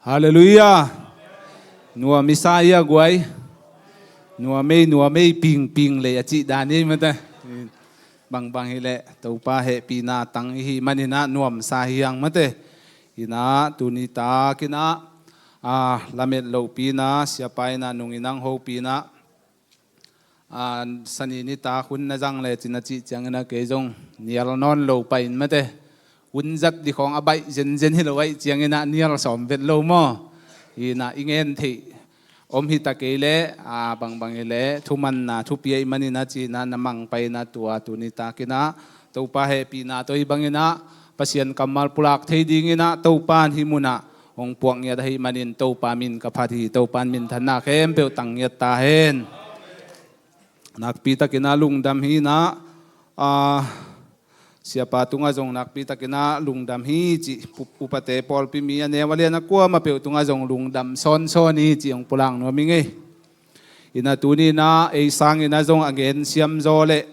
Hallelujah. Nua Messiah guai. Nua mei ping le aci dani mata. Bang hile taupa he pina tang hi manina nuam sahiang mate. Ina tunita kina lamet lo pina siapa ina nunginang ho pina. Sanini ta kun na jang le chinachi changna kejong nial non lo pain mate. Unzat di khong abai zen hilawai chiangina nial som vet lo mo ina ingen thi om hi takele bang ile thuman na thupiai manina chi na namang pai na tua tunita kina topa he pina toi bangina pasien kamal pulak thei dingina topan himuna ong puang ya dai manin topa min kaphathi topan min thana khem pe tang ya ta hen nakpi takina lungdam hi na siapa tunga jong nakpi takina lungdam hi chi upate pol pi mi ane wale na kwa ma pe tunga jong lungdam son ni chi ong pulang no minge ina tuni na e sang ina jong again siam zo le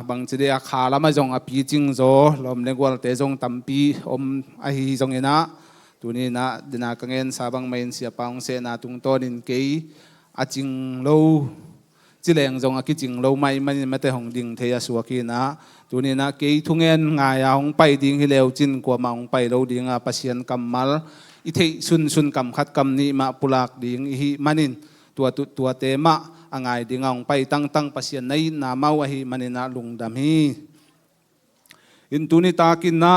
bang chide a khala ma jong a pi ching zo lom le gwal te jong tampi om a hi jong ina tuni na dina kangen sabang main siapa ong se na tung tonin ke a ching lo chileng jong a ki ching lo mai man mate hong ding theya suaki na tuni na ke thungen ngaya hong pai ding hileu chin kwa ma hong pai lo ding a pasien kamal i thei sun kam khat kam ni ma pulak ding hi manin tua te ma angai ding hong pai tang pasien nai na mau hi manina lungdam hi in tuni ta kin na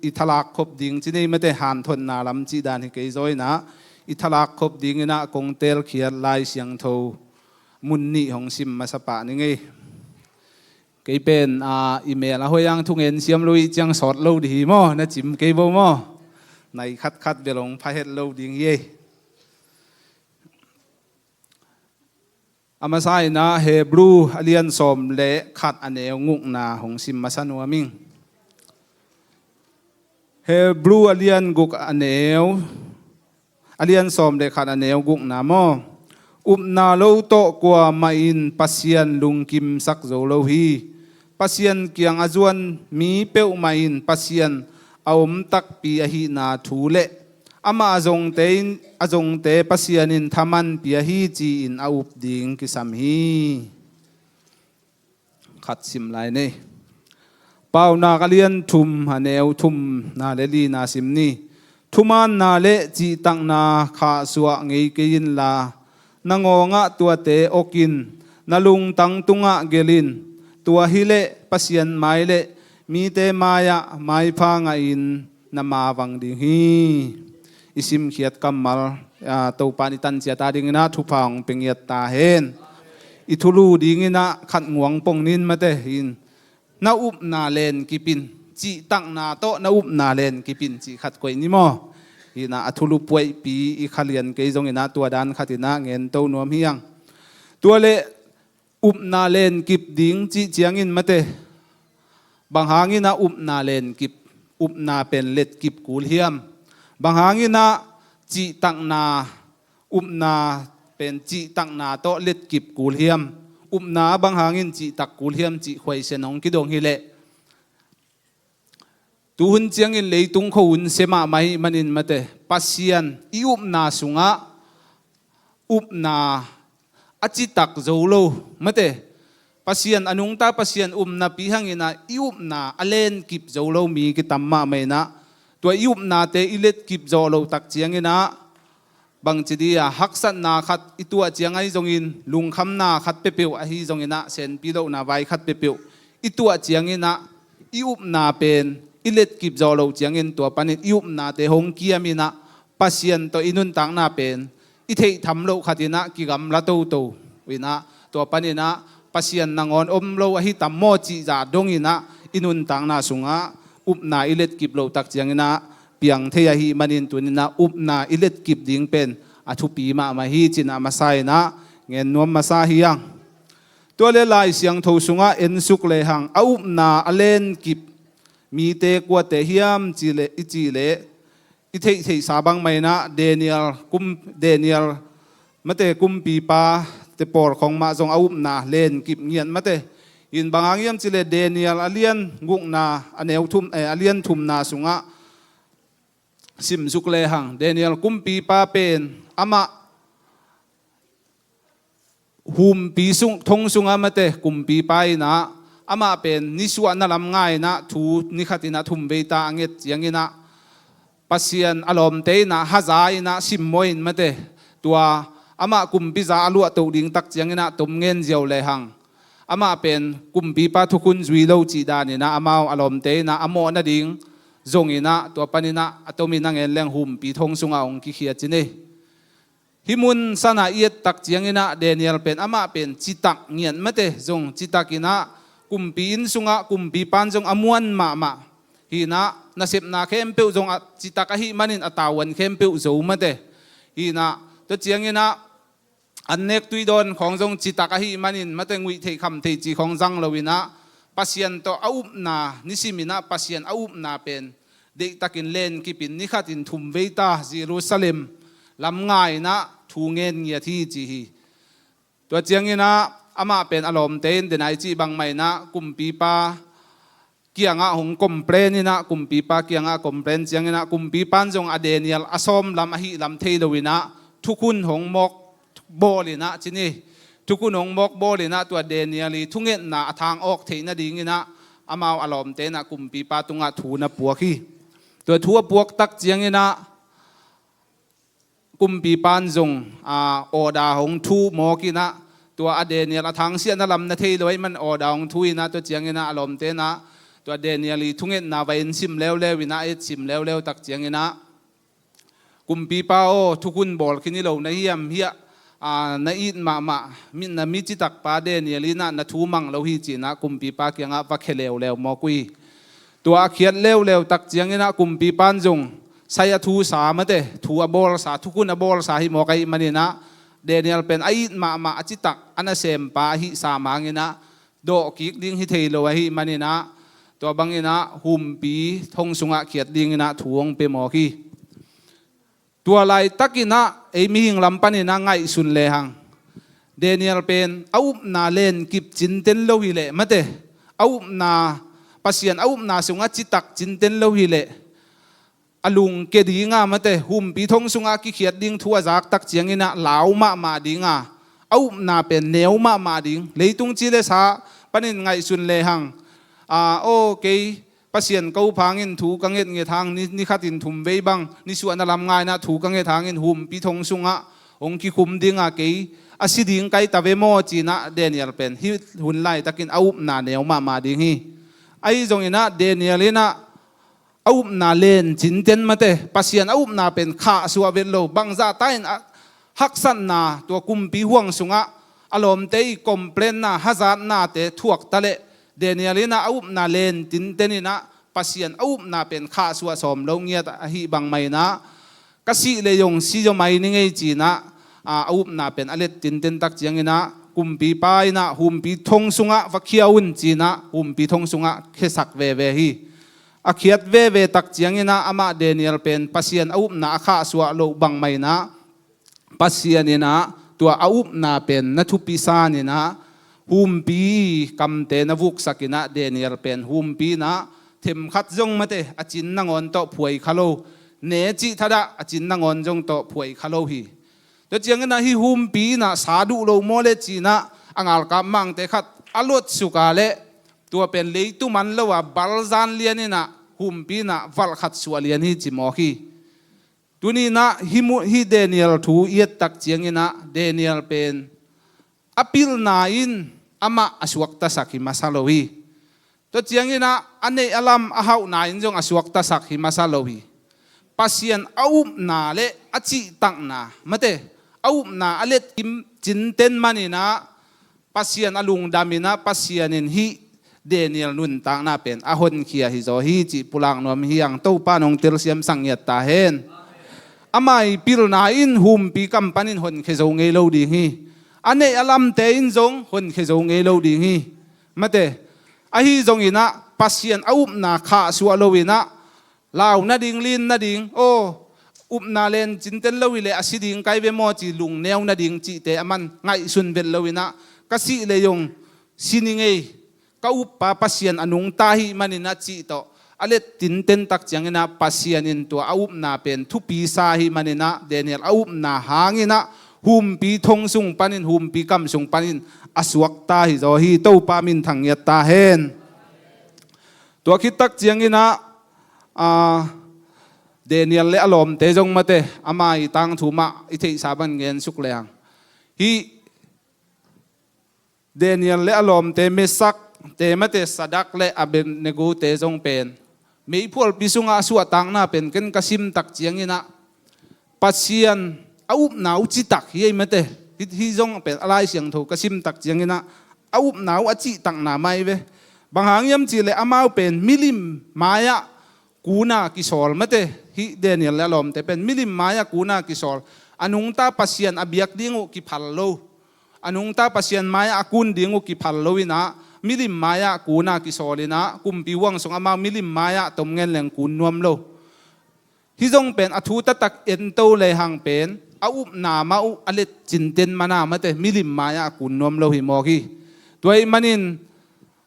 i thalak khop ding chinei mate han thon na lam chi dan hi ke zoi na i thalak khop ding ina kong tel khiat lai siang tho munni hong sim masapa ni nge cái bên email là hoyang thung en siam lui chang sort lâu đi mo na chim cái vô mo này khát về lòng phải hết lâu đi ye amasai na Hebrew alian som le khát aneu nguk na hong sim masanu aming Hebrew alian guk aneu alian som le khát aneu guk na mo na lâu to qua main pasien lung kim sak zo lâu hi pasien kiang azuan mi peu main pasien aum tak pi hi na thule ama azong te pasien in thaman pi hi chi in aup ding ki sam hi khat sim lai ne pau na kalian thum haneu thum na le li na sim ni thuman na le chi tang na kha suwa ngei ke in la nangonga tua te okin nalung tang tunga gelin tua hile pasien maile mi te maya mai pha nga in namawang ding hi isim khiat kamal to pani tan sia ta ding na thu phang pengiat ta hen ithulu ding ina khat nguang pong nin mate hin na up na len kipin chi tang na to na up na len kipin chi khat koi ni mo ina athulu puai pi i khalian ke jong ina tua dan khatina ngen to nuam hiang tua le na len kip ding chi chiang in mate bang hangina na len kip na pen let kip kul hiam bang hangina chi tang na na pen chi tang na to let kip kul hiam na bang hangin chi tak kul hiam chi khoi senong ki dong hi le tu hun chiang in leitung kho un sema mai manin mate pasien i na sunga na achi tak zolo mate pasien anung ta pasien na pi hangina i na alen kip zolo mi ki tamma mai na to i na te ilet kip zolo tak chiang ina bang chidia haksan na khat itua chiang ai zongin lungkham na khat pepeu a hi zongina sen pi do na vai khat pepeu itua chiang ina i na pen ilet kip zolo chiang in tua panin iup na te hong kiamina pasien to inun tang na pen i thei tham lo khatina ki gam la to wina tua panina pasien nangon om lo a hi tammo chi za dongina inun tang na sunga up na ilet kip lo tak chiang ina piang thei hi manin tunina up na ilet kip ding pen athu pi ma hi china masai na ngen nom masa hiang to le lai siang tho sunga en suk le hang a up na alen kip mi te kwa te hiam chile ichile i thei sabang mai na Daniel mate kum pi pa te por khong ma jong aup na len kip ngian mate in bangang yam chile Daniel alian nguk na aneu thum alian thum na sunga สิมสุกเลหังเดเนียลกุมปีปาเป็นอามาหุมปีสุงทงสุงอามาเตกุมปีไปนะอามาเป็นนิสวนาลำง่ายนะทูนิขัตินะทุมเบตาอังเงตยังงี้นะปัสยันอารมณ์เตนะฮัจายนะสิมมวยมาเตตัวอามากุมปีจาลัวตัวดิ่งตักยังงี้นะตุมเงินเจียวเลยหังอามาเป็นกุมปีปาทุกุนจุยโลจีดานี่นะอามาอารมณ์เตนะอโมนะดิ่งจงอีนะตัวปนินะอัตมินังเอเลงหุมปีทงสุงอาองกิเขียจินีฮิมุนสนาเอียตักจียงอีนะเดเนียลเป็นอามาเป็นจิตักเงียนมาเตจงจิตักินะกุมปีอินสุงอากุมปีปันจงอมวนมาฮีนะนาเสพนาเข้มเปิวจงจิตักหิมันินอัตาวันเข้มเปิวโจมาเตฮีนะตัวจียงอีนะอันเนกตุยดอนของจงจิตักหิมันินมาเตงวิเทคำเทจีของจังลวินะปัสยันโตอาอุปนานิสิมินะปัสยันอาอุปนาเป็นเด็กตักินเลนกิปินนิขัดินทุมเวตาเยรูซาเล็มลำง่ายนะทูเงินเงียที่จีฮีตัวเจียงงี้นะอามาเป็นอารมณ์เต้นเดนไอจีบางไม่นะกุมปีปาเกียงอ่ะหงกลมเปรนี่นะกุมปีปาเกียงอ่ะกลมเปรนเจียงงี้นะกุมปีปันจงอเดเนียลอสมลำอหิลำเทโลวินะทุกคนหงมกโบลินะจีนี่ทุกคนหงมกโบลินะตัวเดเนียลีทุกเงินนะทางออกเทนะดีงี้นะอามาอารมณ์เต้นนะกุมปีปาตุงอ่ะทูนะปัวขี้ตัวทัวปวกตักเจียงงี้นะกุมปีปานจงโอดาหงทูโมกินะตัวอเดเนียลทางเสียนลำนาทีเลยมันโอดาหงทูนะตัวเจียงนะอารมณ์เตนะตัวเดเนียลีทุ่งเงินนาไปอินซิมแล้ววินะเอซิมแล้วตักเจียงนะกุมปีปาโอทุกคนบอกคินี่เราในเฮียมเฮียในอินมามินมิจิตักปาเดเนียลีนะทูมังเราฮีจีนะกุมปีปาเกียงวักเคเลวมอกุยตัวเขียนเร็วตักเจียงนะกุมปีปานจงใส่ทูสามาเตทูอบอลสาทุกุนอบอลสาหิมอกไอมันนี่นะเดเนียลเป็นไอมาอจิตักอันเซมปาหิสามังนะโดกิกดิ้งฮิเทโลหิมันนี่นะตัวบางนี่นะหุมปีทงสุงะเขียดดิ้งนะทวงเปมอกีตัวลายตักินะไอมีหิงลำปันนี่นะไงสุนเลหังเดเนียลเป็นเอานาเลนกิบจินเตนโลหิเลมาเตเอานาปัสยันเอานาสุงะจิตักจินเตนโลหิเลอลุงเกดีงามาเตหุมปีทงสุงากิเขียดดิ้งทัวจากตักเจียงอินะลาวมาดิ้งเอานาเป็นเนวมาดิ้งเลยตุงจีเลสาปันินไงสุนเลหังโอเคปัสยันเกาพังอินถูกังเงินเงทางนี่ขัดินทุมเวบังนี่ส่วนนั่นลำง่ายนะถูกังเงทางอินหุมปีทงสุงาองค์กิคุมดิ้งเกยอาศิดิ้งไกตะเวโมจีนะเดเนียลเป็นฮิหุ่นไล่ตักินเอานาเนวมาดิ้งฮีไอจงอินะเดเนียลนะอาอุปนาเลนจินเตนมาเตปัสยันอาอุปนาเป็นข้าสัวเวลโลบังซาตายนฮักสันนาตัวกุมปีห่วงสุงะอารมณ์เตยคอมเพลนนาฮัจานาเตทวกทะเลเดเนียลินาอาอุปนาเลนจินเตนินะปัสยันอาอุปนาเป็นข้าสัวสมลงเงียตหิบังไม่นะกสิเลยงสิจไม่นิงไอจีนะอาอุปนาเป็นอเลตจินเตนตักจียงนะกุมปีปายนะหุมปีทงสุงะวักเขียวุนจีนะหุมปีทงสุงะเคสักเวฮีอาเขียดเวตักเจียงนะอามาเดเนียลเป็นปัสยันอาอุปนาข้าสัวโลบังไม่นะปัสยันนี่นะตัวอาอุปนาเป็นนัทุปิสานี่นะหุมปีกำเตนวุกสักินะเดเนียลเป็นหุมปีนะเทมขัดจงมาเตอจินนังอนโตผวยคาโลเนจิทัดะอจินนังอนจงโตผวยคาโลฮีตัวเจียงนะฮิหุมปีนะสาดุโลโมเลจีนะอังอัลกามังเตขัดอลวดสุกาเลตัวเป็นเลยตุมันเลว่าบาลซานเลียนี่นะหุมปีนะวัลขัดสวเลียนฮิจิมอคีตัวนี้นะฮิเดเนียลทูเอียตักเจียงนะเดเนียลเป็นอพิลนาอินอามาอสวกตาสักฮิมาซาโลวีตัวเจียงนะอันนี้อัลลัมอาหาวนาอินจงอสวกตาสักฮิมาซาโลวีปัสยันอาอุปนาเลอจิตักนามาเตอาอุปนาอเลติมจินเตนมานีนะปัสยันอลุงดามินะปัสยันินฮิเดเนียลนุนต่างน่าเป็นอาหนเขียฮิโซฮิจิปุลังนวมฮิยังตู้ปานองเตลเซียมสังเยตตาเฮนอามาปิลนาอินหุมปีกัมปันินหนเขโซเงโลดีฮีอันนี้อลัมเตอินจงหนเขโซเงโลดีฮีมาเตอหิจงอินะปัสยันอาอุปนาข้าสัวโลวินะลาวนาดิงลินนาดิงโออุปนาเลนจินเตนโลวิเลอสิดิงไกเวโมจิลุงเนวนาดิงจิเตอมันไงสุนเวลโลวินะกสิเลยงสินิงเอก็อุปปัสยันอนุงตาหิมันินาจิโตอ อเลตินเต็นตักจังนะปัสยานินตัวอาอุปนาเป็นทุปีสาหิมันนะเดนิเอลอาอุปนาหางินะหุมปีทงสุงปันินหุมปีกำสุงปันินอสวักตาหิโซฮีเต้าปามินทังยตาเฮนตัวคิดตักจังนะเดนิเอลเลอลอมเตจงมาเตอามาอีตังถูมาอิเทสาบันเงินสุกเลงฮีเดนิเอลเลอลอมเตเมสักเตมาเตสดักเลอเบนเนกูเตจงเป็นมีพวกพิสุงอาสวตังน่าเป็นกันกสิมตักเจียงนะปัสยานอาอุปนาอุจิตักเฮียมาเตฮิจงเป็นอะไรเสียงถูกกสิมตักเจียงนะอาอุปนาอุจิตักนาไม่เวบางหางยำจีเลอามาเป็นมิลิมมายะกูนากิโซลมาเตฮิเดนิเอลลอมเตเป็นมิลิมมายะกูนากิโซลอนุงตาปัสยานอบิยักดิ้งอุกิพัลโลอนุงตาปัสยานมายะอากุนดิ้งอุกิพัลโลวินะมิลิมมายะกูนากิโซลินะกุมปีวังสงอามามิลิมมายะตมเงินแหลงกูนวมโลฮิจงเป็นอทูตตักเอ็นโตเลยหังเป็นอาอุปนามาอุอเลจินเตนมานามาเตมิลิมมายะกูนวมโลหิมอกีตัวไอ้มันิน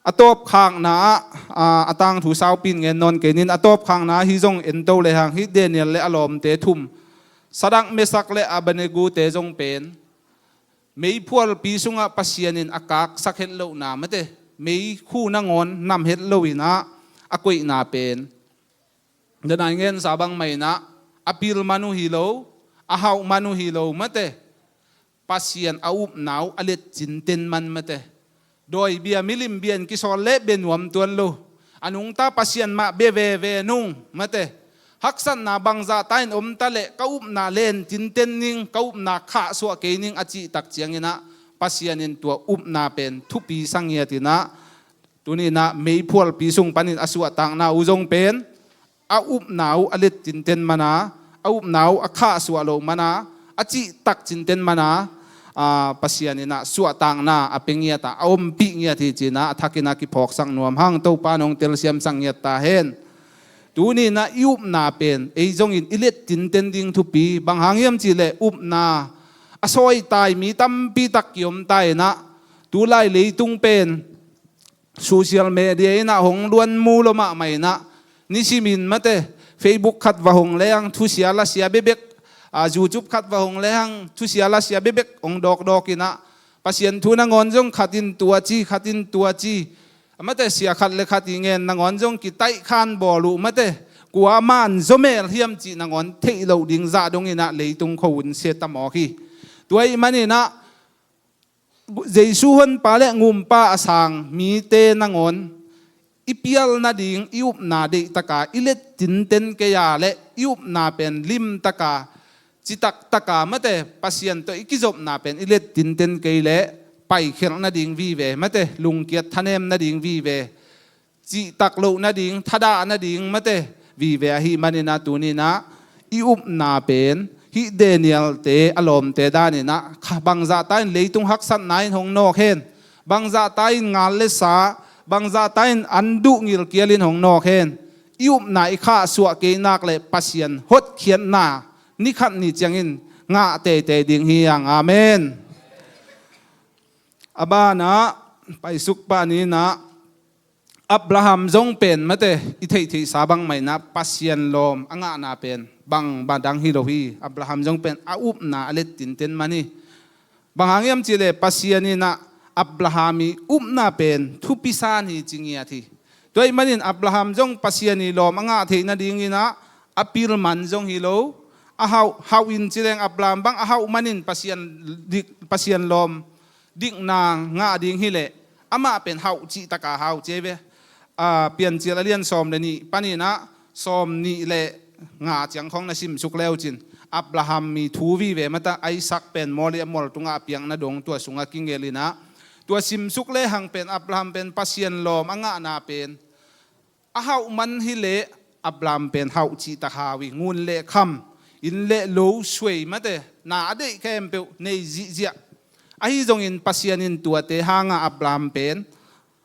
อตบข้างนาอตังถูสาวปินเงินนนเกนินอตบข้างนาฮิจงเอ็นโตเลยหังฮิเดเนียลเลอลอมเตทุมสดังเมสักเลอาบันเนกูเตจงเป็นไม่พวกปีสุงอาปัสยานินอากาศสักเห็นโลนามาเตไม่คู่นางอนนำเห็ดโลวินะอกุยนาเป็นเดินเงินสาบังไม่นะอภิลมานุฮิโลอาหาวมานุฮิโลมาเตปัสยานอาอุปนาวอเลจินเตนมันมาเตโดยเบียมิลิมเบียนกิโซเลเบนวมตัวโลอนุงตาปัสยานมาเบเวเวนุงมาเตฮักสันนาบังซาตายนอมตะเลกอุปนาเลนจินเตนนิงกอุปนาข้าสวะเกนิงอจิตักเจียงนะปัสยานินตัวอุปนาเป็นทุปีสังเยตินะตัวนี้นะไม่พวกปีสุงปันินอสวะตังนาอุจงเป็นอาอุปนาวอเลจินเตนมานาอาอุปนาวอาข้าสวะโลมานาอจิตักจินเตนมานาปัสยานินะสวะตังนาอเปงเยตาอมปีเยติจีนะทักินากิพอกสังนวมหังเต้าปานองเตลเซียมสังเยตาเฮนตัวนี้นะอุปนาเป็นไอจงอินอิเลจินเตนดิงทุปีบางหางยมจีเลอุปนาอสอยตายมีตั้มปีตักยมตายนะตัวไล่เลยตุงเป็นโซเชียลมีเดียนะหงล้วนมูลมาไม่นะนิชิมินมาเตเฟซบุ๊กขัดว่าหงเลี้ยงทุเสียละเสียเบบกยูทูบขัดว่าหงเลี้ยงทุเสียละเสียเบบกองดอกกินะปัสยันทุนางอนจงขัดินตัวจีมาเตเสียขัดเลยขัดเงินนางอนจงกิไตขานบอลูมาเตกัวมันจเมลเฮียมจีนางอนเทโลดิงซาดงอินะเลยตุงเขาหุ่นเสียตามอกีตัวไอ้มันนี่นะเจสุฮันปาเลงุมปาอสังมีเตนางอนอิพิลนาดิงอิอุปนาเดตกาอิเลตินเตนเกียเลอิอุปนาเป็นลิมตกาจิตักตกามาเตปัสยันตัวอิกิจบนาเป็นอิเลตินเตนเกียเลไปเขียนนาดิงวีเวมาเตลุงเกียรติทนเอมนาดิงวีเวจิตักโลนาดิงทดานาดิงมาเตวีเวฮิมันนี่นะตัวนี้นะอิอุปนาเป็นฮิเดเนียลเตอารมณ์เตดานี่นะบางซาตายเลยตุงฮักสันนายหงนอกเห็นบางซาตายงานเลสาบางซาตายอันดุงิลเกียลินหงนอกเห็นอิอุปนาอิข้าสวะเกนักเลปัสยันฮดเขียนนานิขัดนิจังอินงาเตดิงเฮียงอาเมนอาบานะไปสุกปานี้นะอับราฮัมจงเป็นมาเตอิเทธิสาบังไม่นะปัสยันลมอ่างนาเป็นบังบาดังฮิโรฮีอับราฮัมจงเป็นอาอุปนาอเลตินเตนมานี่บางหางยามจีเลปัสยันนี่นะอับราฮัมีอุปนาเป็นทุปิสานฮีจิงเงียทีโดยมันนี่อับราฮัมจงปัสยันนี่ลมอ่างเทนะดิ่งนี่นะอภิรมันจงฮิโรอาฮาวินจีเลงอับราฮัมบังอาฮาวมันนี่ปัสยันลมดิ่งนางงาดิ่งฮิเลอามาเป็นฮาวจิตกาฮาวเจเวเปลี่ยนเจริญสอมเลยนี่ปานี่นะสอมนี่แหละงาจังของนาซิมสุกแล้วจินอับราฮัมมีทูวีเวมาตาไอซักเป็นมอลีมอลตุงอาเปียงนาดงตัวสุงากิงเกลินะตัวซิมสุกเลหังเป็นอับราฮัมเป็นปัสยันลอมอ่างนาเป็นอาฮาวมันฮิเลอับราฮัมเป็นฮาวจิตาฮาวิงูนเลคำอินเลโลสวยมาเตนาเดแคมเปในจิเจียไอจงอินปัสยันินตัวเตหางอับราฮัมเป็น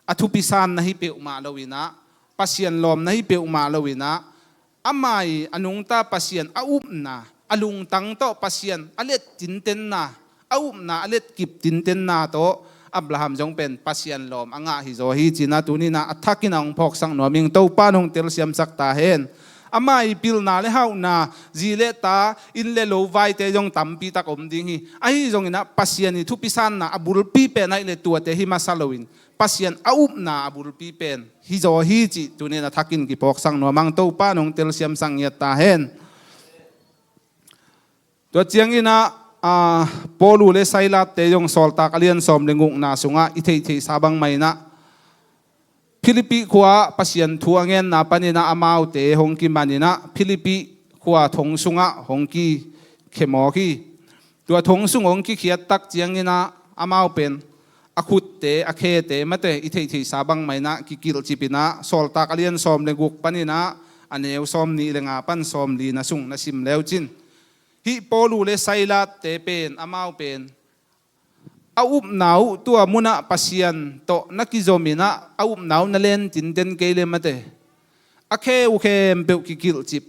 อทุปิสานนะฮิเปอุมาลวินะปัสยันลมนะฮิเปอุมาลวินะอามาอนุงตาปัสยันอาอุปนาอลุงตังโตปัสยันอเลตินเตนนาอาอุปนาอเลกิบตินเตนนาโต อับราฮัมจงเป็นปัสยันลมอ่างฮิโซฮีจีน่าตุนีน่าอัฐกินังพกสังโนมิงเต้าป้านงเตลเซียมสักตาเห็นอามาอีพิลนาเลฮาวนาจีเลตาอินเลโลไวเตยงตัมปีตะกอมดิ้งฮีไอ้จงอินะปัสยันทุพิสันนาอับุลปีเป็นไอเลตัวเตหิมาซาโลวินปัสยันอาอุบนาอับุลปีเป็นฮิโซฮีจีตุนีน่าทักินกิพกสังโนมังเต้าป้านงเตลเซียมสังเยตาเห็นตัวเจียงอินะปอลูเลไซลัดเตยงสอลตากเลียนสอมเลงุงนาสุงะอิเทเทสาบังไม่นะฟิลิปปิขวาปัสยันทัวเงินนาปนินะอามาวเตหงกิมันนะฟิลิปปิขวาทงสุงะหงกีเขมอกีตัวทงสุงหงกีเขียดตักเจียงนะอามาวเป็นอคุตเตอเคเตมะเตอิเทเทสาบังไม่นะกิกิลจิปินะสอลตากเลียนสอมเลงุกปนินะอันเอวสอมนีเลงาปันสอมลีนะสุงนะซิมเลวจินฮิปอลูเลไซลัดเตเป็นอามาวเป็นอาอุบหนาวตัวมุนะปัสยันโตนักกิโจมินะอาอุบหนาวนั่นเล่นจินเดนเกลมาเตอเคอุเคมเปวกิกิลจิบ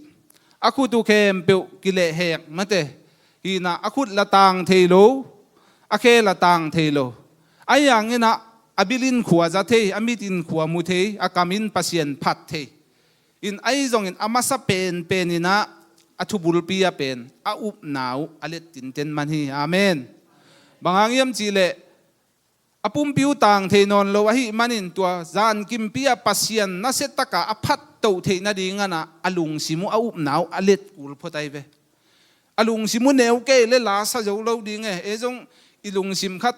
อาคุตุเคมเปวกิเลเหกมาเตฮีนะอาคุละตังเทโลอาเคละตังเทโลไอ้ยังงี้นะอบิลินขวาจะเทอมิตินขวามุเทอากามินปัสยันพัดเทอินไอ้จงอินอามาสเป็นนี่นะอัทุบุลปียเป็นอาอุบหนาวอเลตินเตนมันฮีอาเมนบางอย่างจีเลอปุ่มปิวต่างเทนอนโลวะฮิมันินตัวจานกิมปียปัสยันนัสเซตกะอพัดโตเทนดีงานะอลุงสิมุอาอุบหนาวอเลตกุลพอไตเวอลุงสิมุเนวเกเลลาซาโจโลดีไงจงอิลุงสิมคัด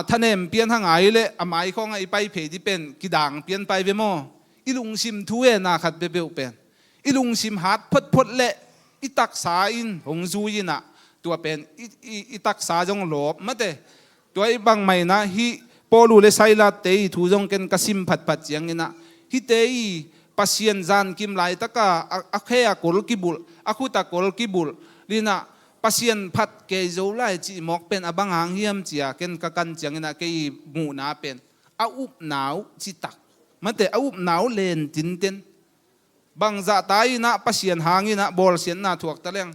ท่านเอ็มเปลี่ยนทางไงเลอหมายของไอไปเพที่เป็นกิดังเปลี่ยนไปเวโมอิลุงสิมทุเอนาขัดเบเบลเป็นอิลุงสิมหัดพดเลอิตักษาอินหงจูยินะตัวเป็นอิตักษาจงหลบมาเตตัวบางไม่นะฮิปอลูเลไซลัดเตยทูจงเกนกสิมผัดเจียงนะฮิเตยปัสยันจานกิมไลตะกะอาเคยกอลกิบุลอาคุตะกอลกิบุลลีนะปัสยันผัดเกยโจไลจีมอกเป็นอบางหางเฮียมเจียเกนกะกันเจียงนะเกยมูนาเป็นอาอุบหนาวจิตักมาเตอาอุบหนาวเลนจินเตนบางจะตายนะปัสยันหางนะบอลเสียนนะถูกตะเลียง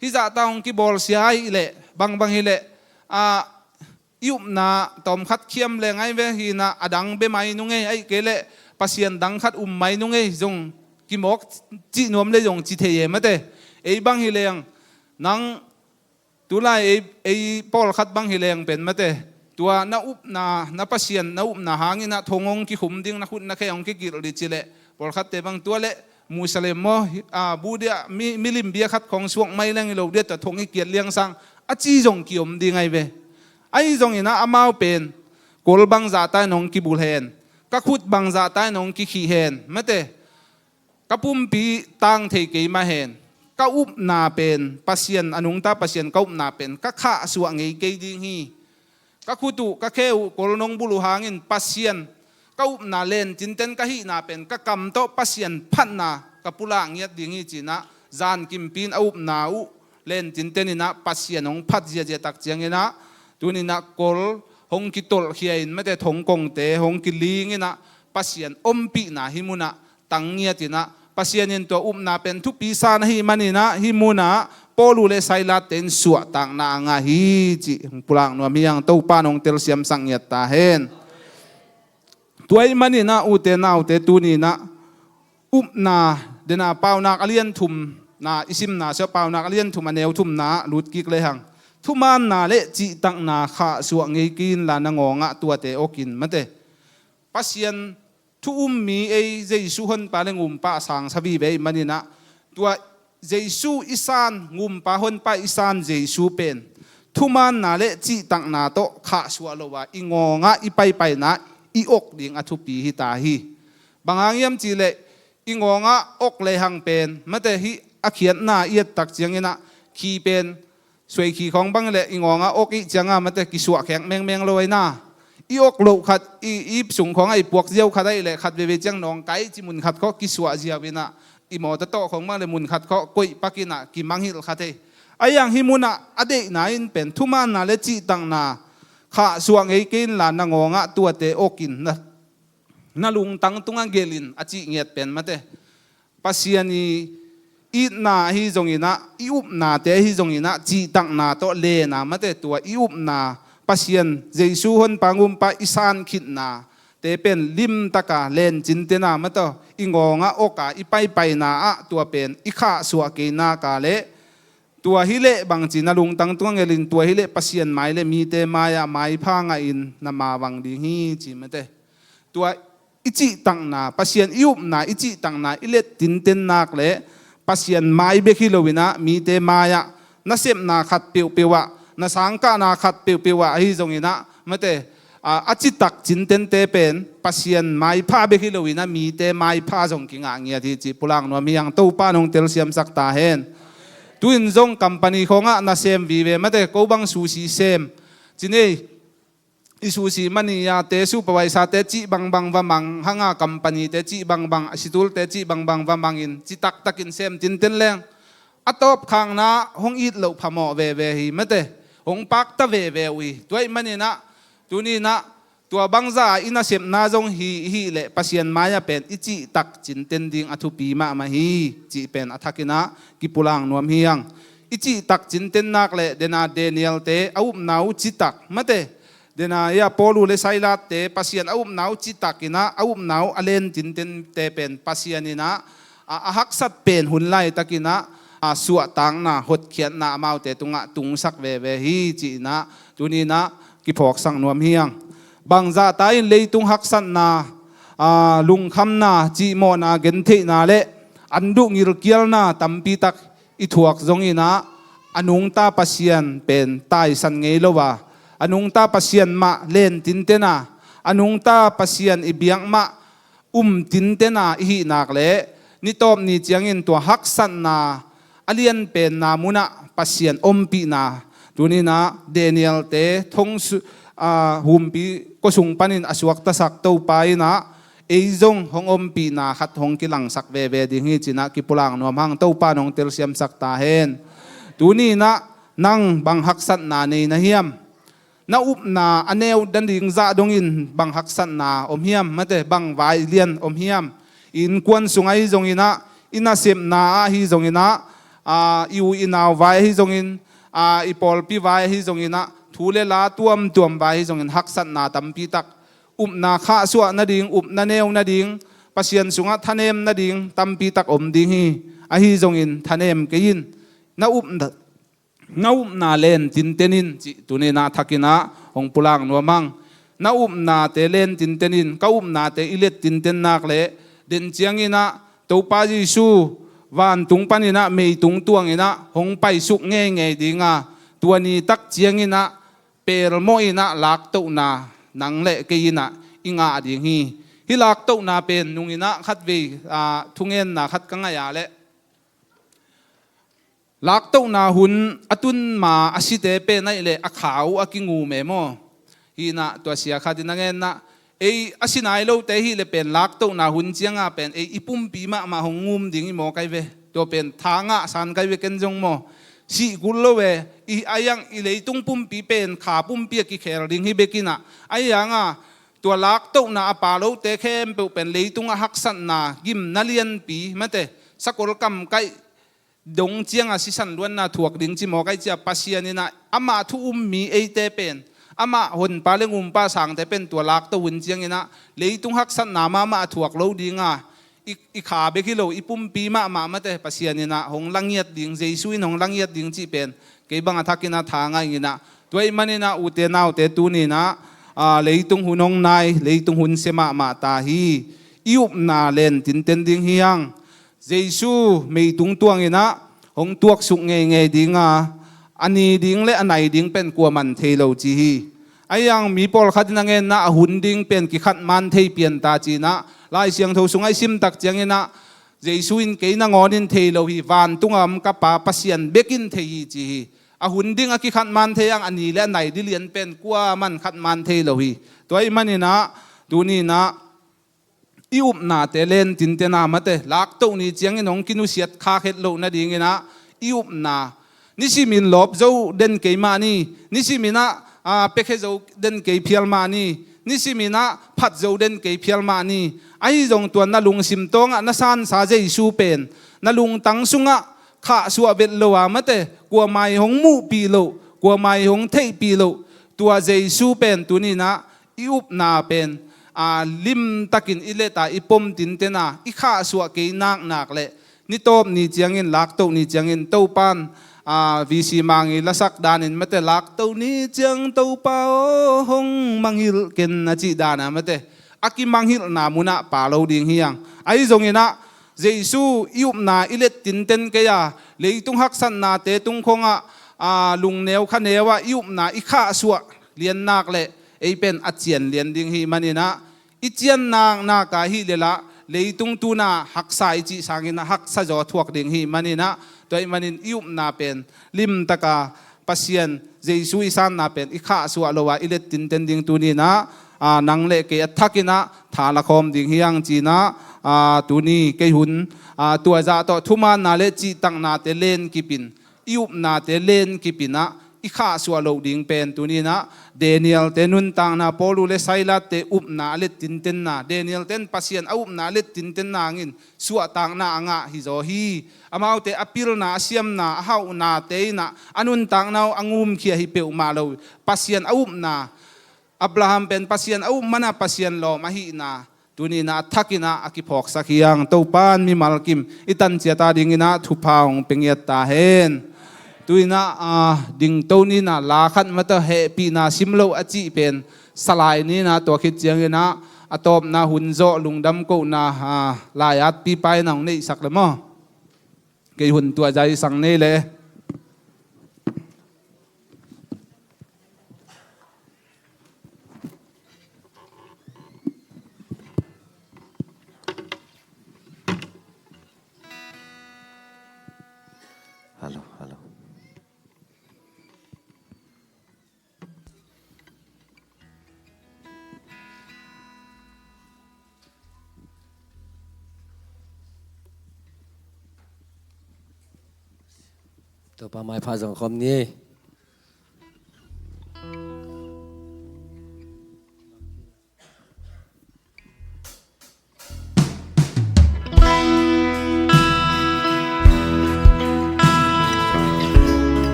ฮิจะตองกิบอลเสียให้เละบางฮิเละยุบนาตอมคัดเขียมแรงไอ้เวฮีนะอดังเบไม่นุ่งไงไอ้เกเละปัสยันดังคัดไม่นุ่งไงจงกิมอกจีนวมเลยจงจีเทียมาเตบางฮิเลงนังตุลาปอลคัดบางฮิเลงเป็นมาเตตัวนาอุบนาปัสยันนาอุบนาหางนะทงงกิขุมดิ้งนะคุณนะแค่องกิกิลดิจิเละปอลคัดเตบางตัวเละมุสลิมบูเดียมิลิมเบียคัดของช่วงไม่แรงเราเดียแต่ทงให้เกียรติเลี้ยงสังอาจีจงกิมดีไงเวไอ้จงอินะอามาวเป็นกอลบังจาตายนงกิบุลเฮนก็ขุดบังจาตายนงกิขีเฮนไม่เตก็ปุ่มปีตังเทกีมาเฮนก็อุบนาเป็นปัสยันอนุงตาปัสยันก็อุบนาเป็นก็ข้าสวงไงเกดิ้งฮีก็ขุดุก็แค่กอลนงบุลุหางินปัสยันก็อุบนาเลนจินเตนก็ฮีนาเป็นก็กำโตปัสยันพันนาก็ปุระเงียดดิ้งฮีจีนะจานกิมปีนอุบนาอุเลนจินเตนินะปัสยันองพัดเจตักเจียงนะตัวนี้นะกอลหงกิตลเขียนไม่ได้ทงกงเตหงกิลีงี้นะปัสยันอมปีนะหิมุนะตังเงียตินะปัสยันตัวอุบนาเป็นทุกปีศาจหิมันนี่นะหิมุนะปอลูเลไซลัดเต็นสวดตังนางาฮีจิปุระนัวมียังเต้าปานองเตลเซียมสังเงียตาเห็นตัวมันนี่นะอุเตตัวนี้นะอุบนาเดนาเปานักอเลียนทุมนาอิซิมนาเสียเปานักอเลียนทุมอันเอวทุมนาลุดกิกเลยหังทุมันนาเลจิตังนาข้าสวงเงกินลานงงะตัวเตโอกินมันเตปัสยันทุมีเจสุฮันปาเลงุมปะสังสบีเบมันนี่นะตัวเจสุอิสานงุมปะฮันปะอิสานเจสุเป็นทุมันนาเลจิตังนาโตข้าสวะโลวะอิงงะอิไปนะอิอกดิงอทุปีฮิตาฮีบางอย่างยามจีเลอิงงะอกเลยหังเป็นมันเตฮิอาเขียนนาเอียดตักเจียงนะขีเป็นสวยขี่ของบังเลยอิงงะอกอีจังอ่ะมันแต่กิสวะแข็งแมงลอยหน้าอีอกโลขัดอีสูงของไอ้พวกเจียวขัดได้เลยขัดเวจังนองไก่จิมุนขัดเขากิสวะเจียวนะอีหมอตะโตของบังเลยมุนขัดเขากุยปักินะกิมังฮิลขัดเอไอ้ยังฮิมุนะอดีตนายเป็นทุมันนาเลจิตังนาข้าสวงไอ้กินลานงงะตัวเตโอกินนะนาลุงตังตุงอังเกลินอจิเงียดเป็นมาเตปัสยานีอีนาฮิจงอินะอีอุบนาเตฮิจงอินะจีตังนาโตเลนามาเตตัวอีอุบนา ปัสยันเจสูฮนปังุมปะอิสานขิดนาเตเป็นลิมตะกาเลนจินเตนามาต่ออิงงะโอกาอิไปนาอะตัวเป็นอิข้าสัวเกนากาเลตัวฮิเลบางจีนลุงตั้งตัวเงลินตัวฮิเลปัสยันไม่เลมีเตมายาไม่พังอินนามาวังดีฮีจีมาเตตัวอิจิตังนาปัสยันยุบนาอิจิตังนาอิเลตินเตนนักเลปัสยันไม่เบคิโลวินะมีเตมายานาเซมนาขัดเปียววะนาสังกานาขัดเปียววะฮิจงอินะมาเตอาจิตักจินเตนเตเป็นปัสยันไม่พาเบคิโลวินะมีเตไม่พาจงกิงอ่างเงียที่จีปุลังนัวมียังตู้ป้านงเตลเซียมสักตาเห็นตุนจงคัมปานีของอ่ะนาเซมวีเวมาเตกูบังซูซีเซมจีนี่อิซูซีมันนี่ยาเตสูปไว้ซาเตจิบังวามังฮังอ่ะคัมปานีเตจิบังสิตุลเตจิบังวามังอินจิตักตักินเซมจินเตนแรงอัตบข้างน้าห้องอีดเหลวพมอเวฮีมาเตห้องปักตะเววีตัวมันนี่นะตัวนี้นะตัวบังซาอินาเซมนาจงฮีเละปัสยันมายาเป็นอิจิตักจินเตนดิ่งอัตุปีมาฮีจิเป็นอัฐกินะกิปุลังนวมเฮียงอิจิตักจินเตนนักเละเดนาเดเนียลเตอาวุมนาวจิตักมาเตเดนายาปอลูเลไซลาเตปัสยันอาวุมนาวจิตักินะอาวุมนาวอเลนจินเตนเตเป็นปัสยันนี่นะหักสัตเป็นหุ่นไล่ตะกินะสัวตังนะหดเขียนนะมาเตตุงสักเวฮีจีนะตัวนี้นะกิพอกสังนวมเฮียงบางจะตายเลยตุงหักสันนาลุงคำนาจีโมนาเกนเทนาเลอันดุงิรเกียลนาตัมปีตักอิทวกจงอินะอนุงตาปัสยันเป็นตายสันเงลวะอนุงตาปัสยันมาเล่นตินเตนาอนุงตาปัสยันอิเบียงมาตินเตนาอิหินักเลนิตอบนิจังอินตัวหักสันนาอเลียนเป็นนามุนะปัสยันปีนาตัวนี้นะเดเนียลเตทงหุมปีก็สุงปันินอสวกตสักเต้าไปนะเอจงหงปีนาขัดหงกิลังสักเวดิ่งฮีจินะกิปุลังนวมหังเต้าปานงเตลเซียมสักตาเฮนตัวนี้นะนั่งบังหักสันนาในนะเฮียมนาอุบนาอเนวดันดิ่งจะดงอินบังหักสันนาเฮียมมาเตบังไวเลียนเฮียมอินควนสุงไอจงอินะอินาเซมนาฮีจงอินะอิวอินาไวฮีจงอินอีปอลปีไวฮีจงอินะทูเลลาตัวมไว้จงเห็นหักสันนาตัมปีตักนาข้าสัวนาดิ่งนาเนวนาดิ่งปัสยันสุงะทะเนมนาดิ่งตัมปีตักดิ่งฮีจงเห็นทะเนมเกยินนานาเลนจินเตนินจิตุเนนาทักินะองปุลังนัวมังนาเตเลนจินเตนินนาเตอิเลตจินเตนนักเลเดนเจียงอินะตัวปาจิสูวันตุงปันินะเมยตุงตวงอินะหงไปสุกเงยดิ่งตัวนี้ตักเจียงอินะเปรโมอินะลักตุนานังเละกีนะอิงาดิ่งฮิลักตุนาเป็นนุงอินะขัดวีทุงเงินนะขัดกังไงอะเละลักตุนาหุนอตุนมาอสิเตเป็นนั่นเละอขาวอกิงูเมโมฮินะตัวเสียขัดนังเงินนะอสินายโลเตฮิเลเป็นลักตุนาหุนเจียงเป็นอิปุ่มปีมาหงงุมดิ่งโมไกเวตัวเป็นทางสันไกเวเกนจงโมสิกุลโลเวอายังอิเลยตุงปุ่มปีเป็นขาปุ่มเปียกิเคลดิ่งฮิเบกินะอายังตัวลักตุนาปาโลเตเข้มเป็นเลยตุงหักสันนากิมนาเลียนปีมาเตสกุลกรรมไกดงเจียงสิสันล้วนนาถ่วงดิ่งจิโมไกเจียปัสยานินะอามาทุมมีเตเป็นอามาหุ่นปาเลงปาสังเตเป็นตัวลักตุนเจียงนะเลยตุงหักสันนามาถ่วงโลดิ่งอีขาเบกิโลอีปุ่มปีมาเตปัสยานินะหงลังเงียดดิ่งเจสุยหงลังเงียดดิ่งจีเป็นเก็บบังทักกินะทางไงนะตัวมันนี่นะอุเตนาอุเตตูนี่นะเลยตุงหุนงนายเลยตุงหุนเสมาตาฮีอิวนาเลนตินเตนดิ่งเฮียงเจสุไม่ตุงตัวงี้นะหงตัวสุกเงยดิ่งอันนี้ดิ่งและอันไหนดิ่งเป็นกลัวมันเทโลจีฮีไอยังมีปอลขัดนังเงินนะหุ่นดิ่งเป็นกิขัดมันเทเปลี่ยนตาจีนะลายเสียงทูสุงไอซิมตักเจียงนะเจสุอินเกยนังอนินเทโลฮีวันตุงกับปาปัสยันเบกินเทฮีจีฮีหุ่นดิ่งกิขัดมันเทยังอันนี้และไหนดิเลียนเป็นกลัวมันขัดมันเทโลฮีตัวไอมันนี่นะตัวนี้นะอิวนาเตเลนจินเตนามาเตลักตุนี้เจียงน้องกินุเสียดคาเฮ็ดโลนะดิ่งนะอิวนานิสิมินลบเจ้าเด่นเกยมานี่นิสิมินะเป็กเจ้าเด่นเกยเพียลมานี่นิสิมินะพัดเจ้าเด่นเกยเพียลมานี่ไอ้จงตัวนาลุงสิมตงนาซานสาเจสูเป็นนาลุงตังสุงะข้าสัวเวลโลวามาเตกัวไม้หงมูปีโลกัวไม้หงเทปีโล ต ตัวเจซูเป็นตัวนี้นะอิอุปนาเป็นลิมตักินอิเลตาอิปมตินเตนะอิข้าสวะเกยนักเลยนิโตบนี่จังอินลักโตนี่จังอินเต้าปันวิสีมังอิละสักดานินไม่แต่ลักโตนี่จังเต้าป้าหงมังฮิลเกนนะจีดานะไม่แต่อากิมังฮิลนามุนะป่าเราดิ่งเฮียงไอ้จงอินะเจซูอิอุปนาอิเลตินเตนเกียเลยตุงฮักสันนาเตตุงคงลุงเนวขันเนวะอิอุปนาอิข้าสวะเลียนนักเลยไอเป็นอาเจียนเลียนดิ่งฮีมันนี่นะอิเจียนนางนากาฮิเลละเลยตุงตูนาหักสายจีสังอินะหักสะจอทวกดิ่งฮีมันนี่นะตัวมันนี่อิอุปนาเป็นลิมตะกาปัสยันเจสุอิสันนาเป็นอิข้าสวะโลวะอิเลตินเตนดิ่งตูนี่นะนังเละเกยทักินะฐานละคมดิ่งฮียังจีนะตูนี่เกยหุนตัวจ่าต่อทุมานาเลจีตังนาเตเลนกิปินอิอุปนาเตเลนกิปินะอิข้าสวะโลดิ่งเป็นตูนี่นะเดเนียลเตนุนตังนาโปลูเลไซลาเตอุปนาเลตินเตนนาเดเนียลเตนปัสยันอุปนาเลตินเตนนางินสวะตังนาอ่างฮิโซฮีอามาเตอปิลนาเซียมนาฮาวนาเตนะอนุนตังนาอังุมเขียฮิเปอุมาโลปัสยันอุปนาอับราฮัมเป็นปัสยันอุมานาปัสยันโลมาฮีนาตัวนี้นะทักินะอากิพอกสักยังเต้าปานมีมาลกิมอิตันเจตาดิ่งนะทุพาวงเป็นเยตาเห็นตัวนี้นะดิ่งตัวนี้นะลาขันมาตัวเฮปีนะซิมโลอจิเป็นสลายนี้นะตัวคิดเจียงนะอตบนะหุ่นโจลุงดำกูนะลายอัดปีไปนะนี่สักละมั้งเกี่ยหุ่นตัวใจสังนี่เลย Halo, halo. Tôi pa mai pha dòng khom ni.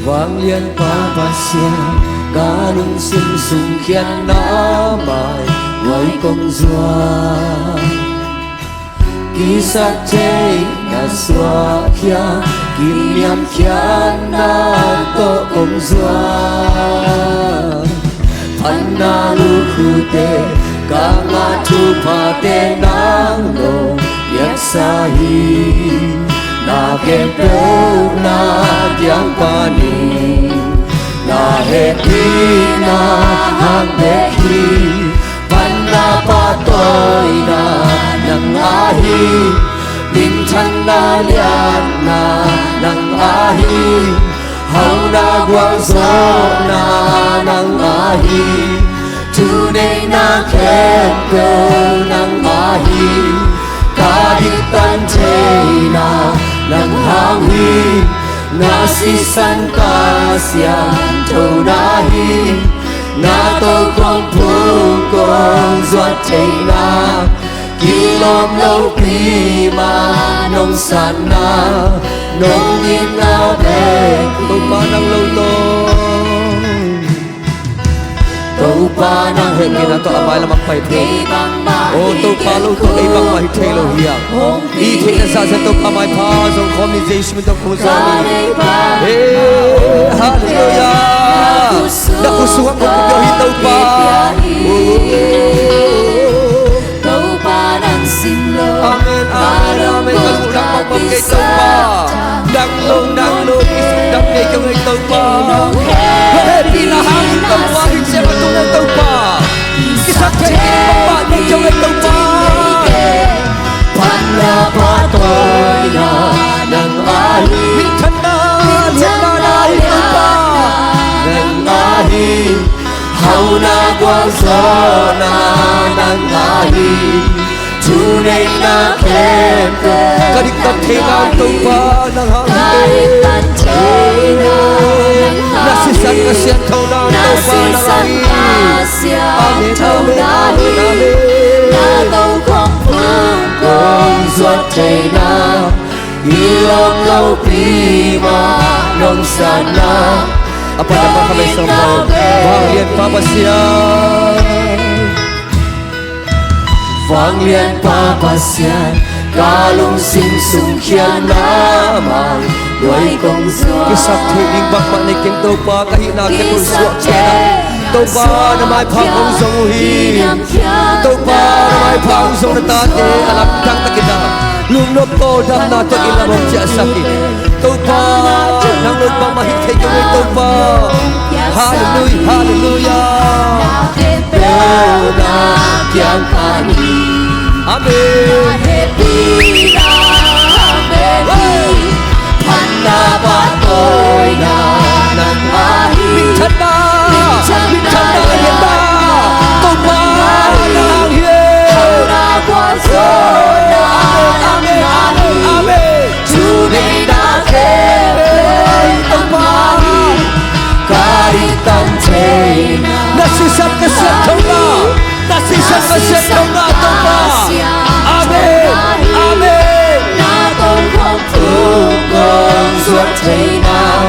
Vang liên pa pasien ganun sim sung khian na mai với công dua kisah chay na swa khia kim niam khian na to công dua anna lu khu te ka nga thu pa te nang lo yak sa hi na kem pro na kyang pa ni na he pi na hang de hi pan na pa toi na nang a hi din chan na lian na nang a hi hau na gwang so na nang a hi tu ne na kem pro nang a hi ka di tan che na nang hang hi na si san ka sian to na hi na to kong pu kong zuat che na ki lom lo pi ma nong san na nong in na be to pa nang lo to to pa nang he ki na to abai la mak pai phe o to pa lo to ei bang mai the lo hiya i the na sa sa to pa mai pha so khom ni jesu mi to ko sa ni hey hallelujah da ku suwa ko ko hi to pa to pa nang sim lo amen amen amen ka ku dak pa ke to pa dak lo ki su dak ke cho ngai to pa hey pi na hang to pa hi se ma to pa ki sa ke pa ni cho ngai to pa pan la pa toi na nang ai min than na na to pa nang ai hau na quang gió na nang ai tu nei na kem ko ka dik ta the na to pa nang ha tan che na na si nasisan kasihan kau na nasisan kasihan thâu dahi na tàu không phương con ruột thầy na ilong lâu pi ma nong sana apa dapat kami sambut vang lian papasian ca lung sinh sung khian na mang đuôi công ruột kisah thining bak mak ni keng tau pa kahina ke tu suak chena tau pa na mai phang ong song hi tau pa na mai phang song na ta te alak thang takina lung lop ko dam na to ilamong cha sakit tau pa nang loi bang mahi thei ko tau pa hallelujah hallelujah na kyang pani amen happy na baby panna ba tôi na nang ahi Mintan na hiền ba tau pa nang hiền thâu na qua rồi na amen amen amen chủ này đã kêu tông ba cari tăng thế nasisan kasihan kau na nasisan kasihan kau na tau pa amen amen na tôn không phụ con ruột thầy nào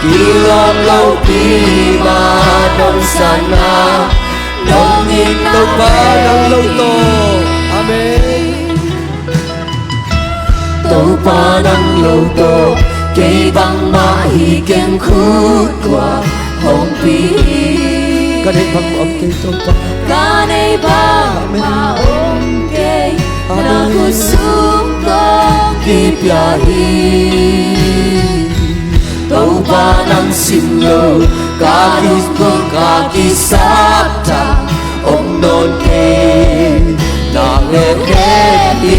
kỳ lom lâu kỳ mà đông sana đông in tau pa nang lâu to amen tàu pa nang lâu to cây băng mã hi keng khút qua hồng pi ka dei bang om ke tau pa ca này băng mà ôm cây na ku sum con kip ya hi tàu pa nang sim lo ca ki sap ta om non ke na nghe ke đi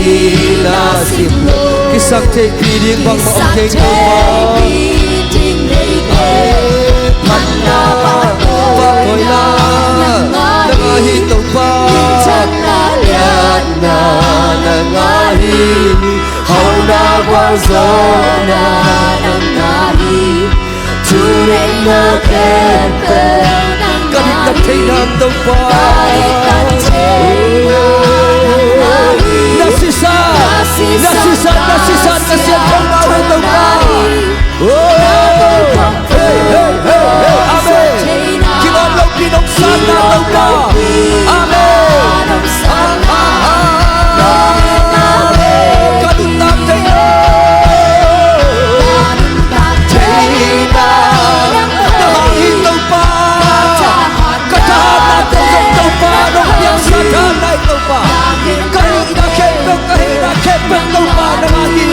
na sim lo kisah te piding bang ma om ke tau pa Manna ba tôi na nang hi tau pa nang ahi hầu na qua gió na nang ahi chu nên na khen nang ka dik thei nang tau pa nasisan kasihan kau na tau pa amen kilom lo pinong sana tau pa amen kadutang thei nang hi tau pa katahan na tau pa nong piang satan nai tau pa kahina khepeng tau pa nang hi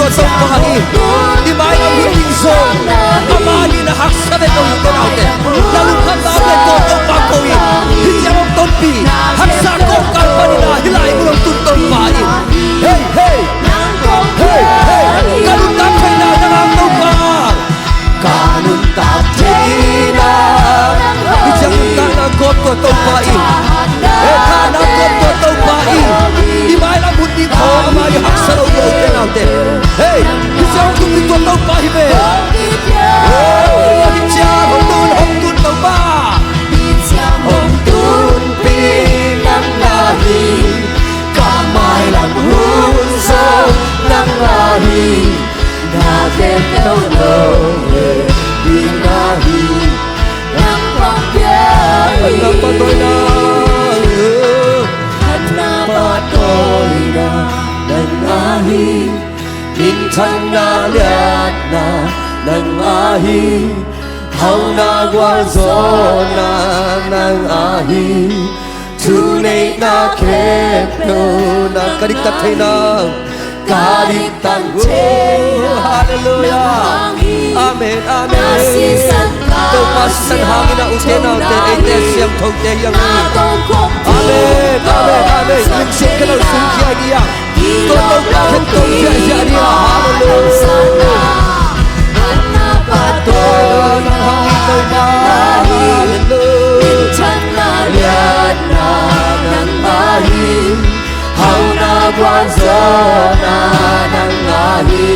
tau pa hi di mai ang hiting so amani na haksa de ko tenaw te lalu kata de ko tau pa ko hi hijang ton pi haksa ko kalpani na hilai mo tun tau pa hi hey hey hey hey kalun ta thai na nang tau pa kanun ta thei na hijang ta na ko tau pa hi ka na ko tau pa hi di mai lang buti ko amani haksa lo ko tenaw te hey hijang tu pi tau pa hi be hijang hong tun tau pa hồng tun pi nang lahi kamai lang hun so nang lahi na kem tau no đi nahi nang phong pia Hanap pa tôi na nang ahi min chan na liat na nang ahi hầu na qua gió na nang ahi tu nei na kep no na kadik tat thei na kadik tan hallelujah amen amen to pasan hangin na ute na te ete siam thong te yang amen amen amen ling sik ka lo sing kia dia to pa khen to ja ja dia hallelujah to na hangin to ba hallelujah na nang ahi hau na quan gió na nang ahi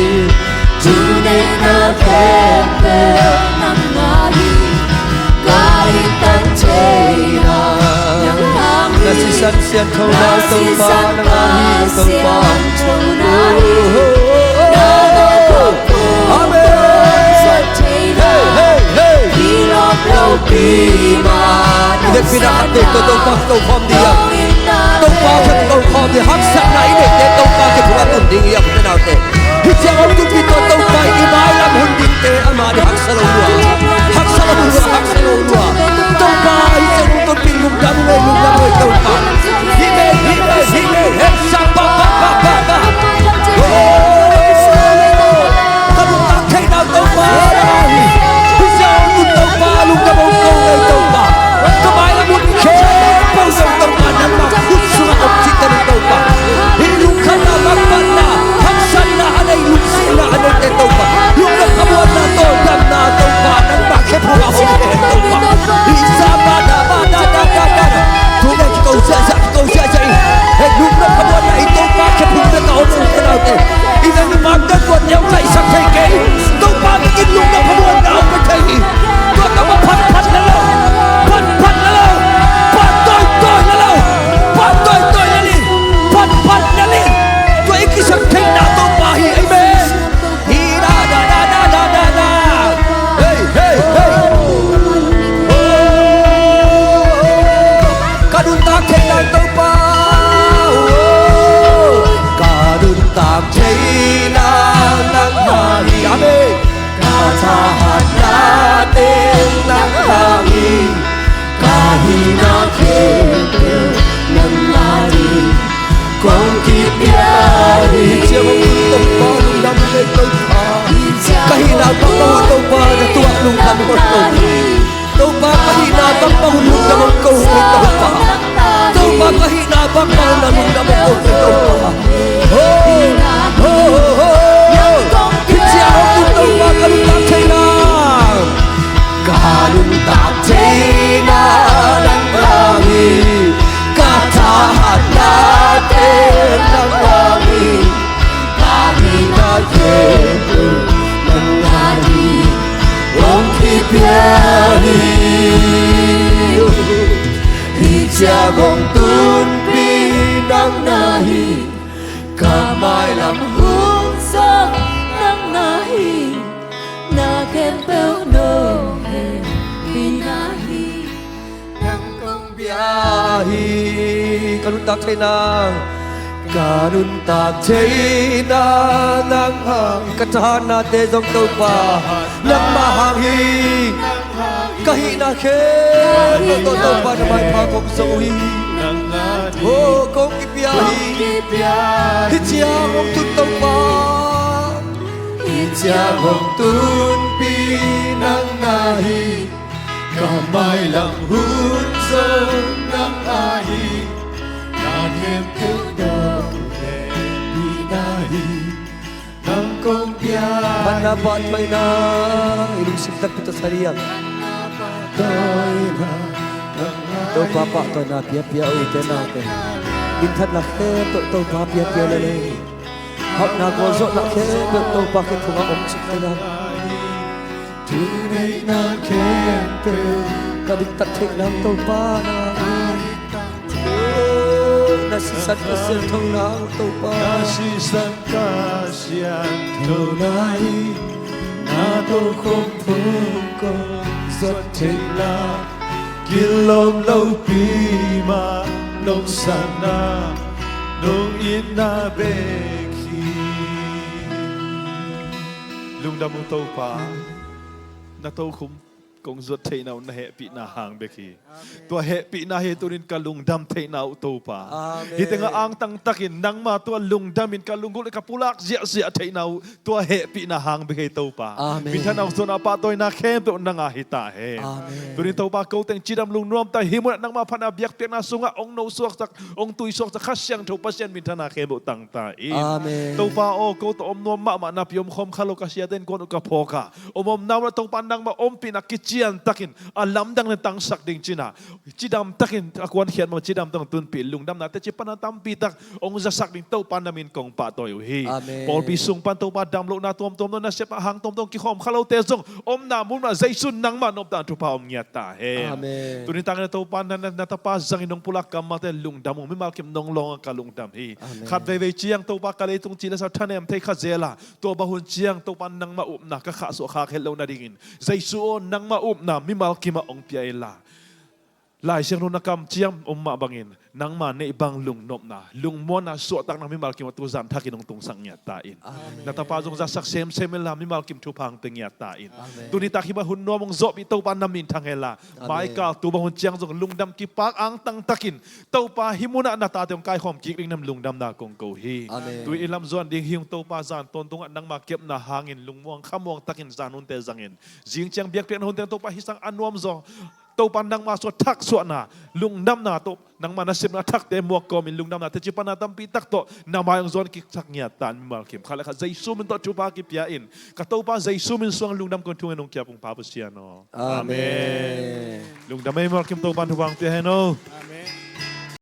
tu ne na kete nang ahi kai tan che na na si san sian thâu na to pa nang ahi to pa na amen Idet pinakate to pa to khom dia to pa khat to khom dia hak sa na ine te to pa ke phura ton ding ya pe naw te hi cha om tu pi to pa i mai lam hun ding te ama de hak sa lo lua to pa i cha to pin lum dam le to pa hi me he sa pa ka lu ta khai na to pa hi cha om tu to pa lu ka bo ko le to pa ka mai lam hun ke pa sa to pa na ma khu su na om chi ta to pa hi lu kha na ma pa na hak san na anai lu si na anai te to pa lu ka ka bo na to dam na to pa na ma ke phu ra ho te to pa hi sa ba da tu ne ki ko sa he lu na ka bo na i to pa ke phu na ka om te na te i na ni ma ka ko nyau kai sa kai ke to pa ki lu na ka bo na om te thai to ka ma phat na lo phat na lo phat toi na lo phat toi na li phat na li to ik sa kai na to pa hi amen hi da hey kadun ta kai na to pa kadun ta kai na nang hi amen ka tha hat na te nang hi kahi na ke nang hi con ki pyari che mo to pa lung dam le to pa kahi na to pa na tu lung dam ko to pa kahi na to pa lung dam ko to pa to pa kahi na pa pa na lung dam ko to pa Kalung tak cina nang wangi kata hati nang wangi kami nak kepu nang wangi wong kipiani hija wong tun pinang nahi kamai lam hung sang nang nahi na kepu no biahi kanun tak thei na nang hang katana te jong to pa nang ma hang hi kahi na khe to pa na mai pha kong so hi ho kong ki biahi hi chia ngom tun to pa hi chia ngom tun pi nang nahi kamai lang hun song nang ahi nang hem phúc đâu để đi nahi nang kong pia mana bat mai na ilung simtak pita sariang toy na to papa to na pia u te na te din that la khe to pa pia le le hop na ko zo na khe to pa ke thunga om chik na tu nei na khem pe kadik tat thek nam to pa na na si sat ka sel thong na to pa na si sat ka sian to nai na to khom phum ko zot thek na kilom lo pi ma nong sana nong in na be khi lung đam to pa na to khum กงจุดเทนาอุนเหปีนาหางเบกีตัวเหปีนาเหตุนินกะลุงดำเทนาอุโตปาฮิตงอังตังตักินนังมาตัวลุงดำมินกะลุงกุลกับปุลักเสียเสียเทนาตัวเหปีนาหางเบกีโตปามิทนาส่วนอาปาตัวนาเข้มตัวนังอาหิตาเฮตัวนี้โตปาเกาเต็งจีดำลุงนวมแต่หิมุนนังมาพันอาเบียกเปียกนาสุงะองโนสวกสักองตุยสวกสักขัดเสียงถูกเปอร์เซ็นต์มิทนาเข้มตัวต่างตาอินโตปาโอเกาตัวอมนวมมามานับยมคมคาโลกาเสียเต็นกอนอุกพอกาอมนาวโตปานังมาอมปีนักกิจยันตักินอาลัมดังในตังสักดิ่งจีน่าจีดำตักินอากวนเขียนมาจีดำตังตุนปีลุงดำนาแต่จีปนันตัมปีตักองจะสักดิ่งโตปานามินกองปาตัวอยู่ฮีพอปีสุงปันโตปาดำโลนาตัวมโนนาเสปะหังตัวกิคอมคาโลเตซงอมนามุนมาใจสุนนังมานบตานทุพาอมเงียตาเฮตัวนี้ตังในโตปานันนาตาปาจังอินงปุลักกำมาแต่ลุงดำมิมาเก็มนงลงกาลุงดำฮีขัดเวเวเจียงโตปากาเลตุงจีนสัตทันเอ็มเทคาเจล่าตัวบะหุนเจียงโตปานังมาอุบนักข้าสุขาเฮลโลนาดิงินใจสุโอนังมาอุบนามิมากิมาองเปียเอลาลายเสียงนุนกำเจียมมาบังอินนังมาในบังลุงนบนาลุงมวนาสวดตังนังมิมากิมาตุจันทักินงตุงสังเงียตาอินนาตาปาจงจะสักเซมเมลามิมากิมทุพังตึงเงียตาอินตุนิตาคิบะหุนนวมงโซบิโตปานามินทังเฮลาไมกาตัวบะหุนเจียงจงลุงดำกิปากอังตังตักินโตปาหิมุนานาตาเตียงกายหอมกิกลิงนำลุงดำนากงโกฮีตุอิลำจวนดิงฮิงโตปาจานตนตุงนังมาเก็บนาหางินลุงมวงข้ามวงตักินจานุนเตจังอินจิงเจียงเบียกเปียนหุนเตียงโตปาฮิสังอันวมจอโตปันนังมาสวดทักสวดนาลุงดำนาโตนังมานาสิบนาทักเตมวกกอมินลุงดำนาเตจิปนาตัมปีตักโตนามายังจวนกิกทักเงียตันมิมาลคิมข้าเลยข้าใจซูมินโตจูปากิปยาอินกะโตปาใจซูมินสวงลุงดำคนทุ่งนงเกียบุงพาปุเสียโนอาเมนลุงดำไม่มาลคิมโตปันทุบังเปียเฮโนอาเมน